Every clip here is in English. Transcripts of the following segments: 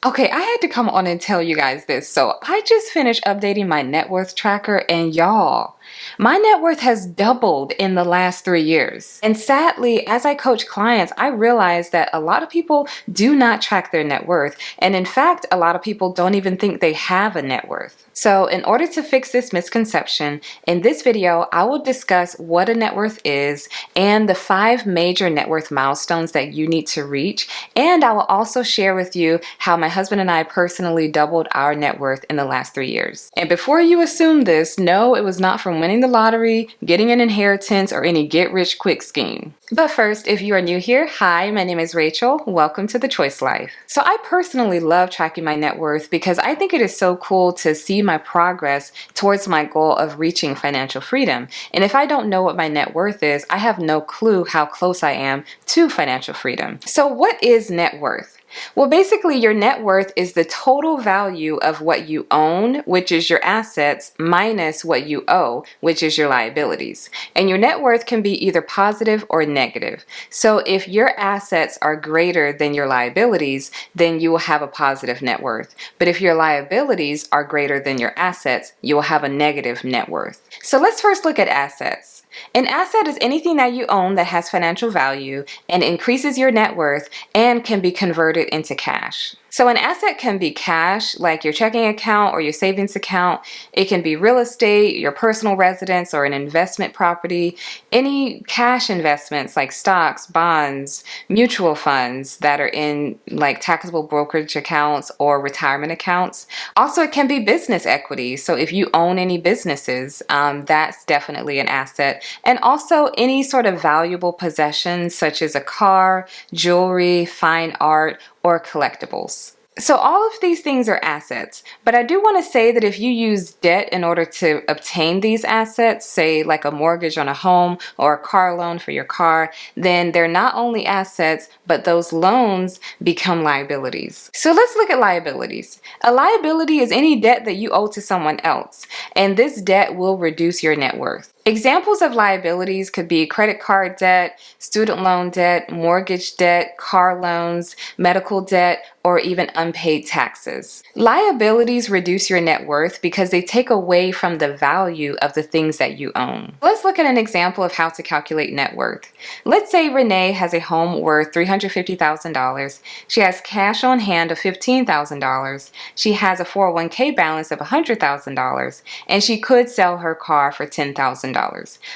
Okay, I had to come on and tell you guys this. So I just finished updating my net worth tracker, and y'all, my net worth has doubled in the last 3 years. And sadly, as I coach clients, I realize that a lot of people do not track their net worth. And in fact, a lot of people don't even think they have a net worth. So in order to fix this misconception, in this video, I will discuss what a net worth is and the 5 major net worth milestones that you need to reach. And I will also share with you how my husband and I personally doubled our net worth in the last 3 years. And before you assume this, no, it was not from winning the lottery, getting an inheritance, or any get-rich-quick scheme. But first, if you are new here, hi, my name is Rachel. Welcome to The Choice Life. So I personally love tracking my net worth because I think it is so cool to see my progress towards my goal of reaching financial freedom. And if I don't know what my net worth is, I have no clue how close I am to financial freedom. So what is net worth? Well, basically, your net worth is the total value of what you own, which is your assets, minus what you owe, which is your liabilities. And your net worth can be either positive or negative. So if your assets are greater than your liabilities, then you will have a positive net worth. But if your liabilities are greater than your assets, you will have a negative net worth. So let's first look at assets. An asset is anything that you own that has financial value and increases your net worth and can be converted into cash. So an asset can be cash, like your checking account or your savings account. It can be real estate, your personal residence, or an investment property. Any cash investments like stocks, bonds, mutual funds that are in like taxable brokerage accounts or retirement accounts. Also, it can be business equity. So if you own any businesses, that's definitely an asset. And also any sort of valuable possessions such as a car, jewelry, fine art, or collectibles. So all of these things are assets, but I do want to say that if you use debt in order to obtain these assets, say like a mortgage on a home or a car loan for your car, then they're not only assets, but those loans become liabilities. So let's look at liabilities. A liability is any debt that you owe to someone else, and this debt will reduce your net worth. Examples of liabilities could be credit card debt, student loan debt, mortgage debt, car loans, medical debt, or even unpaid taxes. Liabilities reduce your net worth because they take away from the value of the things that you own. Let's look at an example of how to calculate net worth. Let's say Renee has a home worth $350,000. She has cash on hand of $15,000. She has a 401k balance of $100,000, and she could sell her car for $10,000.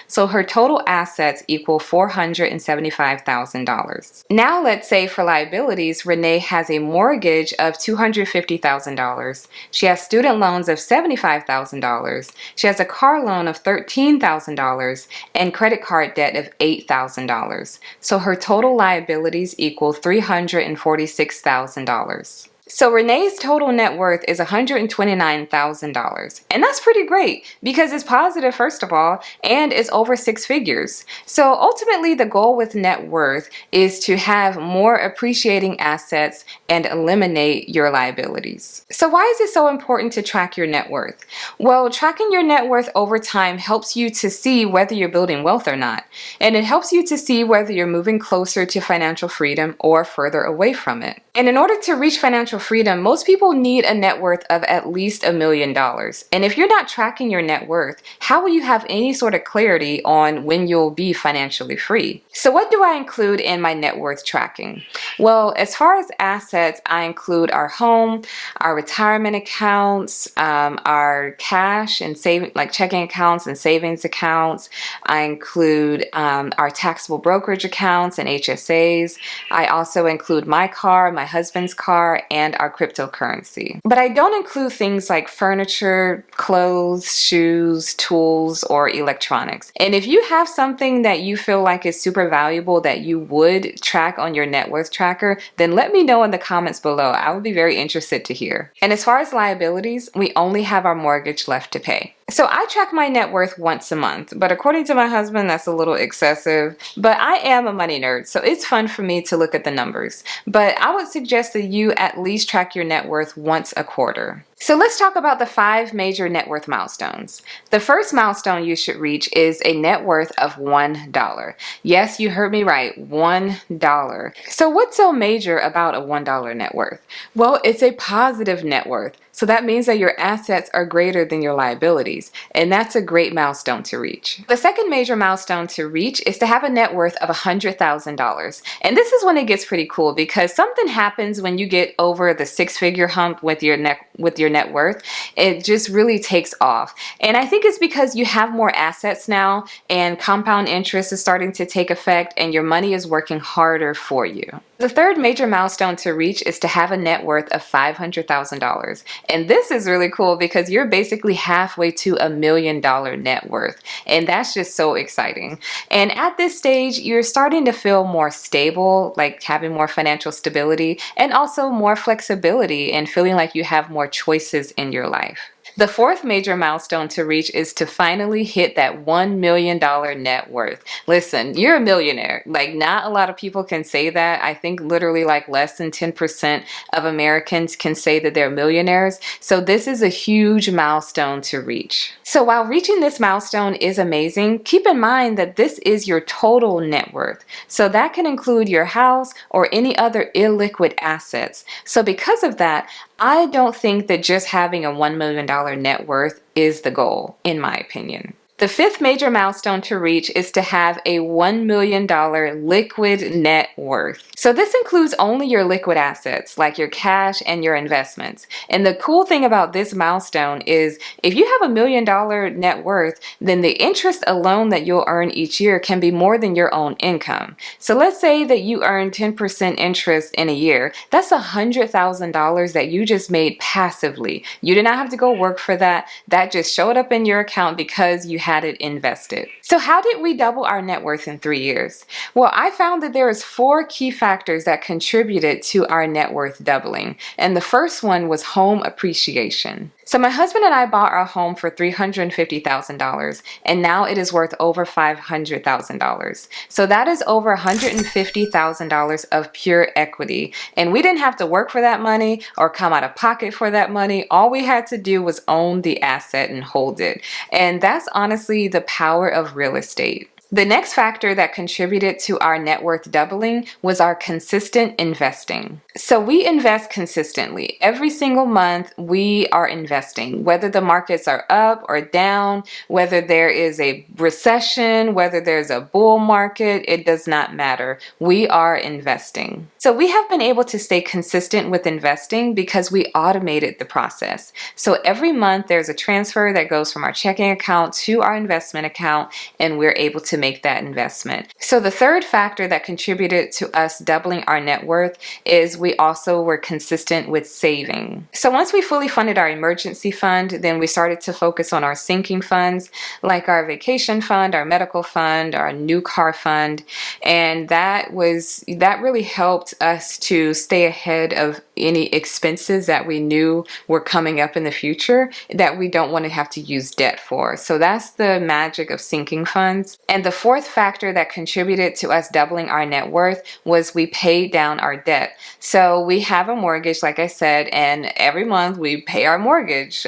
So her total assets equal $475,000. Now let's say for liabilities, Renee has a mortgage of $250,000. She has student loans of $75,000. She has a car loan of $13,000 and credit card debt of $8,000. So her total liabilities equal $346,000. So Renee's total net worth is $129,000. And that's pretty great because it's positive, first of all, and it's over 6 figures. So ultimately, the goal with net worth is to have more appreciating assets and eliminate your liabilities. So why is it so important to track your net worth? Well, tracking your net worth over time helps you to see whether you're building wealth or not. And it helps you to see whether you're moving closer to financial freedom or further away from it. And in order to reach financial freedom, most people need a net worth of at least $1 million. And if you're not tracking your net worth, how will you have any sort of clarity on when you'll be financially free? So what do I include in my net worth tracking? Well, as far as assets, I include our home, our retirement accounts, our cash and saving, like checking accounts and savings accounts. I include our taxable brokerage accounts and HSAs. I also include my car, my husband's car, and our cryptocurrency. But I don't include things like furniture, clothes, shoes, tools, or electronics. And if you have something that you feel like is super valuable that you would track on your net worth tracker, then let me know in the comments below. I would be very interested to hear. And as far as liabilities, we only have our mortgage left to pay. So I track my net worth once a month, but according to my husband, that's a little excessive. But I am a money nerd, so it's fun for me to look at the numbers. But I would suggest that you at least track your net worth once a quarter. So let's talk about the 5 major net worth milestones. The first milestone you should reach is a net worth of $1. Yes, you heard me right, $1. So what's so major about a $1 net worth? Well, it's a positive net worth. So that means that your assets are greater than your liabilities, and that's a great milestone to reach. The second major milestone to reach is to have a net worth of $100,000. And this is when it gets pretty cool because something happens when you get over the 6-figure hump with your net worth. It just really takes off. And I think it's because you have more assets now and compound interest is starting to take effect and your money is working harder for you. The third major milestone to reach is to have a net worth of $500,000. And this is really cool because you're basically halfway to $1 million net worth. And that's just so exciting. And at this stage, you're starting to feel more stable, like having more financial stability and also more flexibility and feeling like you have more choices in your life. The fourth major milestone to reach is to finally hit that $1 million net worth. Listen, you're a millionaire. Like, not a lot of people can say that. I think literally like less than 10% of Americans can say that they're millionaires. So this is a huge milestone to reach. So while reaching this milestone is amazing, keep in mind that this is your total net worth. So that can include your house or any other illiquid assets. So because of that, I don't think that just having a $1 million net worth is the goal, in my opinion. The fifth major milestone to reach is to have a $1 million liquid net worth. So this includes only your liquid assets, like your cash and your investments. And the cool thing about this milestone is if you have $1 million net worth, then the interest alone that you'll earn each year can be more than your own income. So let's say that you earn 10% interest in a year. That's $100,000 that you just made passively. You did not have to go work for that. That just showed up in your account because you had it invested. So how did we double our net worth in 3 years? Well, I found that there is 4 key factors that contributed to our net worth doubling. And the first one was home appreciation. So my husband and I bought our home for $350,000 and now it is worth over $500,000. So that is over $150,000 of pure equity. And we didn't have to work for that money or come out of pocket for that money. All we had to do was own the asset and hold it. And that's honestly the power of real estate. The next factor that contributed to our net worth doubling was our consistent investing. So we invest consistently. Every single month we are investing, whether the markets are up or down, whether there is a recession, whether there's a bull market, it does not matter. We are investing. So we have been able to stay consistent with investing because we automated the process. So every month there's a transfer that goes from our checking account to our investment account and we're able to make that investment. So the third factor that contributed to us doubling our net worth is we also were consistent with saving. So once we fully funded our emergency fund, then we started to focus on our sinking funds, like our vacation fund, our medical fund, our new car fund, and that really helped us to stay ahead of any expenses that we knew were coming up in the future that we don't want to have to use debt for. So that's the magic of sinking funds. And the fourth factor that contributed to us doubling our net worth was we paid down our debt. So we have a mortgage, like I said, and every month we pay our mortgage.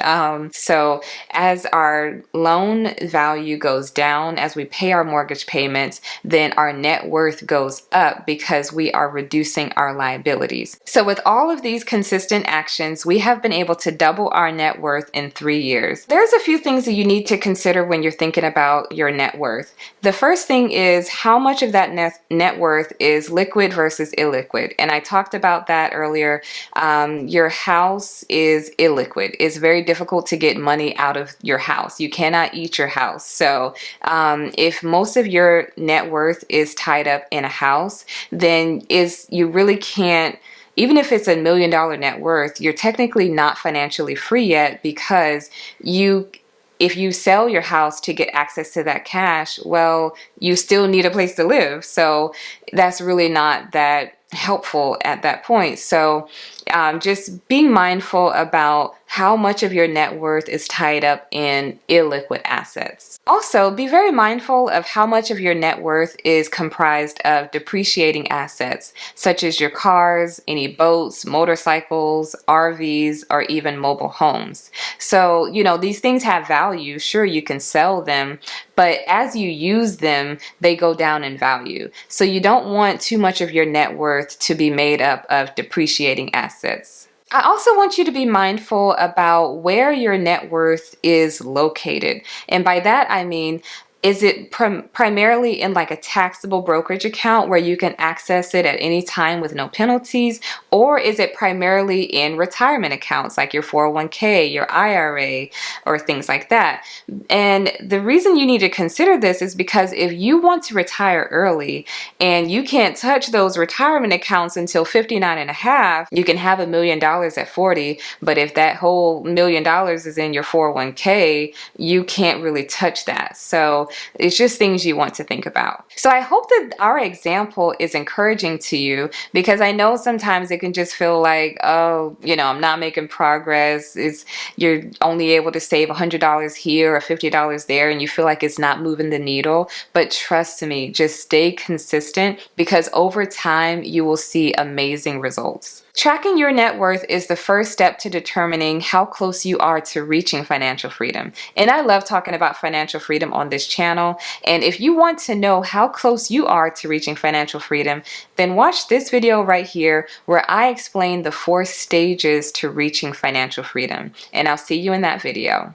So as our loan value goes down, as we pay our mortgage payments, then our net worth goes up because we are reducing our liabilities. So with all of these consistent actions, we have been able to double our net worth in 3 years. There's a few things that you need to consider when you're thinking about your net worth. The first thing is how much of that net worth is liquid versus illiquid. And I talked about that earlier. Your house is illiquid. It's very difficult to get money out of your house. You cannot eat your house. So if most of your net worth is tied up in a house, then you really can't. Even if it's $1 million net worth, you're technically not financially free yet because if you sell your house to get access to that cash, well, you still need a place to live. So that's really not that helpful at that point. So just being mindful about how much of your net worth is tied up in illiquid assets. Also, be very mindful of how much of your net worth is comprised of depreciating assets, such as your cars, any boats, motorcycles, RVs, or even mobile homes. So, these things have value. Sure, you can sell them, but as you use them, they go down in value. So you don't want too much of your net worth to be made up of depreciating assets. I also want you to be mindful about where your net worth is located. And by that, I mean, is it primarily in like a taxable brokerage account where you can access it at any time with no penalties? Or is it primarily in retirement accounts like your 401k, your IRA, or things like that? And the reason you need to consider this is because if you want to retire early and you can't touch those retirement accounts until 59 and a half, you can have $1 million at 40, but if that whole $1 million is in your 401k, you can't really touch that. So it's just things you want to think about. So I hope that our example is encouraging to you, because I know sometimes it can just feel like, oh, I'm not making progress. You're only able to save $100 here or $50 there, and you feel like it's not moving the needle. But trust me, just stay consistent, because over time you will see amazing results. Tracking your net worth is the first step to determining how close you are to reaching financial freedom. And I love talking about financial freedom on this channel. And if you want to know how close you are to reaching financial freedom, then watch this video right here where I explain the 4 stages to reaching financial freedom. And I'll see you in that video.